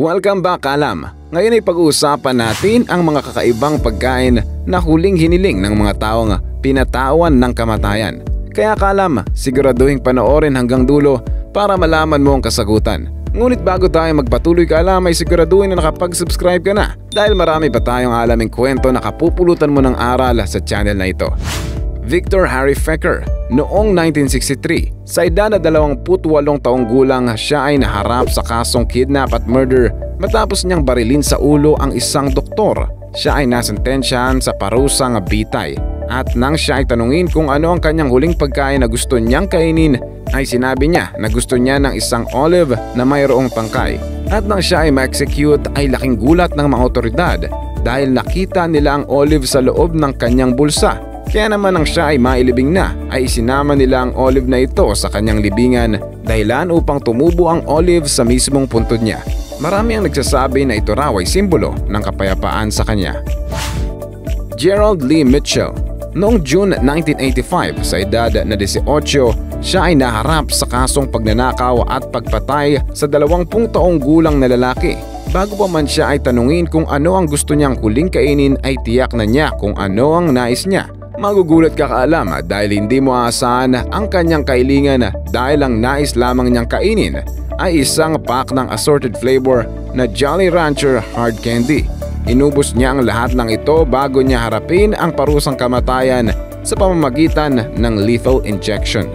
Welcome back, Kalam! Ngayon ay pag-uusapan natin ang mga kakaibang pagkain na huling hiniling ng mga taong pinatawan ng kamatayan. Kaya Kalam, siguraduhin panoorin hanggang dulo para malaman mo ang kasagutan. Ngunit bago tayo magpatuloy, Kalam, ay siguraduhin na nakapag-subscribe ka na dahil marami pa tayong alaming kwento na kapupulutan mo ng aral sa channel na ito. Victor Harry Fecker. Noong 1963, sa edad na 28 taong gulang, siya ay naharap sa kasong kidnap at murder matapos niyang barilin sa ulo ang isang doktor. Siya ay nasentensyahan sa parusang bitay at nang siya ay tanungin kung ano ang kanyang huling pagkain na gusto niyang kainin, ay sinabi niya na gusto niya ng isang olive na mayroong tangkay. At nang siya ay ma-execute ay laking gulat ng mga otoridad dahil nakita nila ang olive sa loob ng kanyang bulsa. Kaya naman nang siya ay mailibing na ay isinama nila ang olive na ito sa kanyang libingan dahilan upang tumubo ang olive sa mismong puntod niya. Marami ang nagsasabi na ito raw ay simbolo ng kapayapaan sa kanya. Gerald Lee Mitchell. Noong June 1985, sa edad na 18, siya ay naharap sa kasong pagnanakaw at pagpatay sa 20 taong gulang na lalaki. Bago pa man siya ay tanungin kung ano ang gusto niyang huling kainin ay tiyak na niya kung ano ang nais niya. Magugulat ka, Kalam, dahil hindi mo aasahan ang kanyang kailingan dahil ang nais lamang niyang kainin ay isang pack ng assorted flavor na Jolly Rancher hard candy. Inubos niya ang lahat ng ito bago niya harapin ang parusang kamatayan sa pamamagitan ng lethal injection.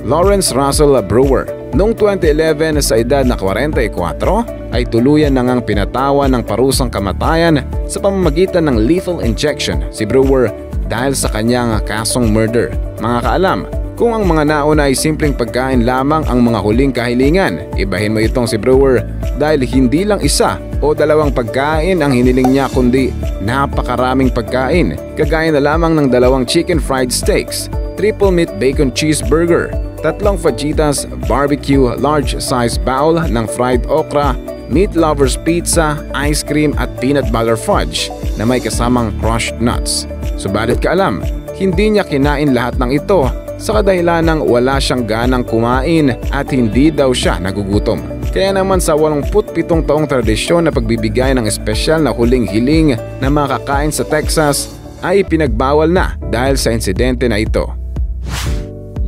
Lawrence Russell Brewer. Noong 2011, sa edad na 44, ay tuluyan na ngang pinatawan ng parusang kamatayan sa pamamagitan ng lethal injection si Brewer dahil sa kanyang kasong murder. Mga Kaalam, kung ang mga nauna ay simpleng pagkain lamang ang mga huling kahilingan, ibahin mo itong si Brewer dahil hindi lang isa o dalawang pagkain ang hiniling niya kundi napakaraming pagkain, kagaya na lamang ng 2 chicken fried steaks, triple meat bacon cheeseburger, 3 fajitas barbecue large size bowl ng fried okra, meat lovers pizza, ice cream at peanut butter fudge na may kasamang crushed nuts. Subalit Kaalam, hindi niya kinain lahat ng ito sa kadahilanang wala siyang ganang kumain at hindi daw siya nagugutom. Kaya naman sa 87 taong tradisyon na pagbibigay ng espesyal na huling hiling na makakain sa Texas ay pinagbawal na dahil sa insidente na ito.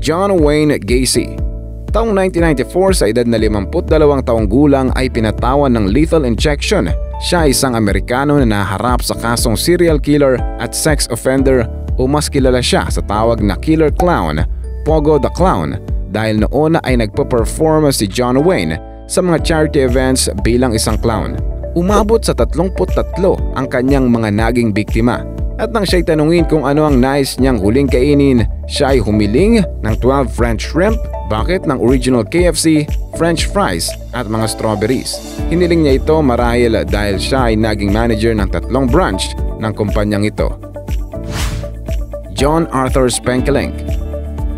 John Wayne Gacy. Taong 1994, sa edad na 52 taong gulang ay pinatawan ng lethal injection. Siya ay isang Amerikano na naharap sa kasong serial killer at sex offender o mas kilala siya sa tawag na Killer Clown, Pogo the Clown, dahil noon ay nagpo-perform si John Wayne sa mga charity events bilang isang clown. Umabot sa 33 ang kanyang mga naging biktima. At nang siya'y tanungin kung ano ang nais niyang huling kainin, siya ay humiling ng 12 French shrimp, bucket ng original KFC, French fries at mga strawberries. Hiniling niya ito marahil dahil siya ay naging manager ng 3 branch ng kumpanyang ito. John Arthur Spenkelink.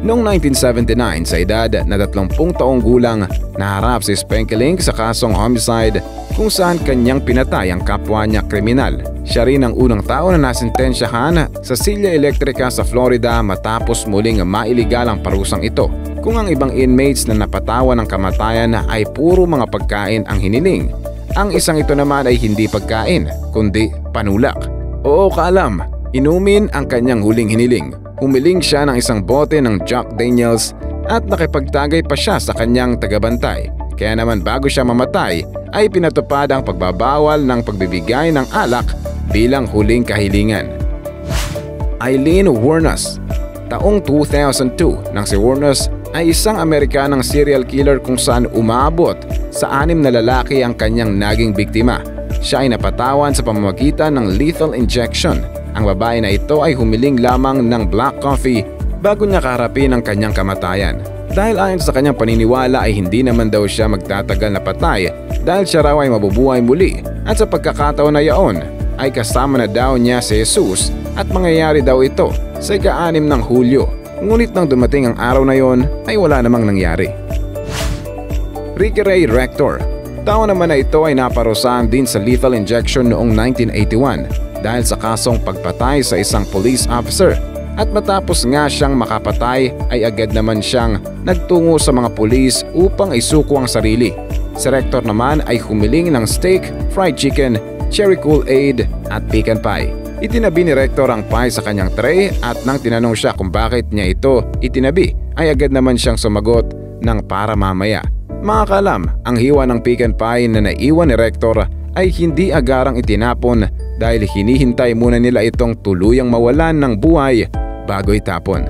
Noong 1979, sa edad na 30 taong gulang, naharap si Spenkelink sa kasong homicide kung saan kanyang pinatay ang kapwa niya kriminal. Siya rin ang unang tao na nasentensyahan sa silya elektrika sa Florida matapos muling mailigal ang parusang ito. Kung ang ibang inmates na napatawan ng kamatayan ay puro mga pagkain ang hiniling, ang isang ito naman ay hindi pagkain kundi panulak. Oo Kaalam, inumin ang kanyang huling hiniling. Humiling siya ng isang bote ng Jack Daniels at nakipagtagay pa siya sa kanyang tagabantay. Kaya naman bago siya mamatay ay pinatupad ang pagbabawal ng pagbibigay ng alak bilang huling kahilingan. Eileen Wuornos. Taong 2002 nang si Wuornos ay isang Amerikanang serial killer kung saan umabot sa 6 na lalaki ang kanyang naging biktima. Siya ay napatawan sa pamamagitan ng lethal injection. Ang babae na ito ay humiling lamang ng black coffee bago niya kaharapin ang kanyang kamatayan. Dahil ayon sa kanyang paniniwala ay hindi naman daw siya magtatagal na patay dahil siya raw ay mabubuhay muli at sa pagkakataon na yaon ay kasama na daw niya si Jesus at mangyayari daw ito sa ika-6 ng Hulyo. Ngunit nang dumating ang araw na yon ay wala namang nangyari. Ricky Ray Rector. Tao naman na ito ay naparusahan din sa lethal injection noong 1981 dahil sa kasong pagpatay sa isang police officer. At matapos nga siyang makapatay ay agad naman siyang nagtungo sa mga pulis upang isuko ang sarili. Si Rector naman ay humiling ng steak, fried chicken, cherry Kool-Aid at pecan pie. Itinabi ni Rector ang pie sa kanyang tray at nang tinanong siya kung bakit niya ito itinabi ay agad naman siyang sumagot ng para mamaya. Mga kaalam, ang hiwa ng pecan pie na naiwan ni Rector ay hindi agarang itinapon dahil hinihintay muna nila itong tuluyang mawalan ng buhay bago itapon.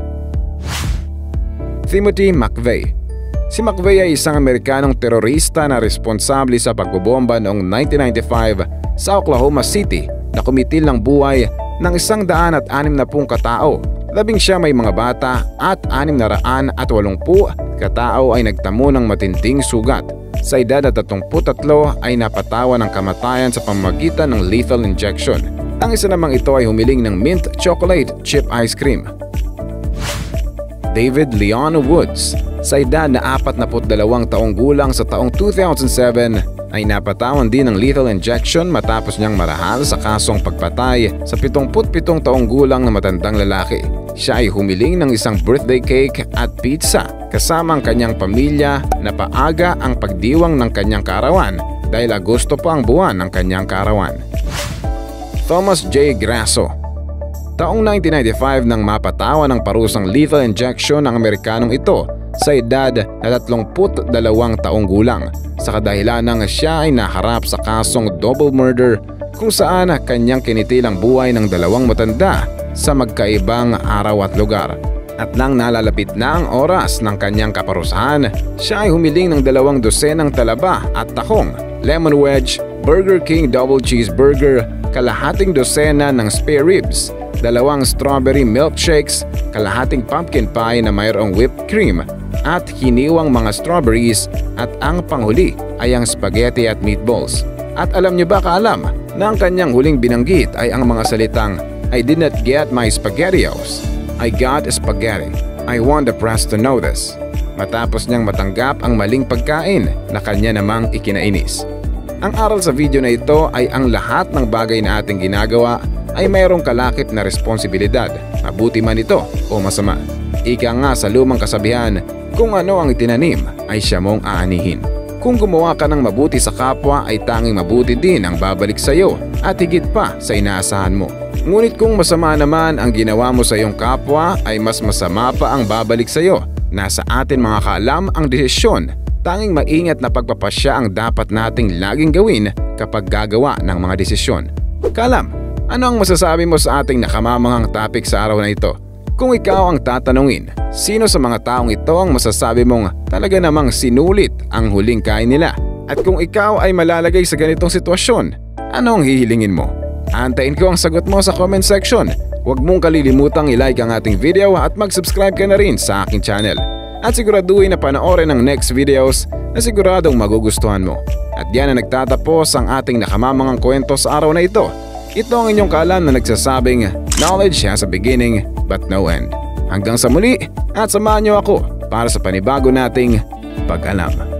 Timothy McVeigh. Si McVeigh ay isang Amerikanong terorista na responsable sa pagbobomba noong 1995 sa Oklahoma City na kumitil ng buhay ng 160 katao. 11 may mga bata at 680 katao ay nagtamo ng matinding sugat. Sa edad na 33 ay napatawan ng kamatayan sa pamamagitan ng lethal injection. Ang isa namang ito ay humiling ng mint chocolate chip ice cream. David Leon Woods. Sa edad na 42 taong gulang sa taong 2007 ay napatawan din ng lethal injection matapos niyang marahal sa kasong pagpatay sa 77 taong gulang na matandang lalaki. Siya ay humiling ng isang birthday cake at pizza kasama ang kanyang pamilya na paaga ang pagdiwang ng kanyang kaarawan dahil Agosto pa ang buwan ng kanyang kaarawan. Thomas J. Grasso. Taong 1995 nang mapatawan ng parusang lethal injection ng Amerikanong ito sa edad na 32 taong gulang sa kadahilan ng siya ay naharap sa kasong double murder kung saan kanyang kinitil ang buhay ng dalawang matanda sa magkaibang araw at lugar. At nang nalalapit na ang oras ng kanyang kaparusahan, siya ay humiling ng 200 talaba at tahong, lemon wedge, Burger King double cheeseburger, kalahating dosena ng spare ribs, 2 strawberry milkshakes, kalahating pumpkin pie na mayroong whipped cream at hiniwang mga strawberries at ang panghuli ay ang spaghetti at meatballs. At alam niyo ba kaalam na ang kanyang huling binanggit ay ang mga salitang I did not get my spaghettios. I got spaghetti. I want the press to know this. Matapos niyang matanggap ang maling pagkain na kanya namang ikinainis. Ang aral sa video na ito ay ang lahat ng bagay na ating ginagawa ay mayroong kalakip na responsibilidad, mabuti man ito o masama. Ika nga sa lumang kasabihan, kung ano ang itinanim ay siya mong aanihin. Kung gumawa ka ng mabuti sa kapwa ay tanging mabuti din ang babalik sa iyo at higit pa sa inaasahan mo. Ngunit kung masama naman ang ginawa mo sa iyong kapwa ay mas masama pa ang babalik sa iyo. Nasa atin mga kaalam ang desisyon. Tanging maingat na pagpapasya ang dapat nating laging gawin kapag gagawa ng mga desisyon. Kaalam, ano ang masasabi mo sa ating nakamamanghang topic sa araw na ito? Kung ikaw ang tatanungin, sino sa mga taong ito ang masasabi mong talaga namang sinulit ang huling kain nila? At kung ikaw ay malalagay sa ganitong sitwasyon, ano ang hihilingin mo? Antayin ko ang sagot mo sa comment section. Huwag mong kalilimutang i-like ang ating video at mag-subscribe ka na rin sa aking channel. At siguraduhin na panoorin ang next videos na siguradong magugustuhan mo. At yan na nagtatapos ang ating nakamamanghang kwento sa araw na ito. Ito ang inyong kaalam na nagsasabing knowledge has a beginning but no end. Hanggang sa muli at samahan niyo ako para sa panibago nating pag-alam.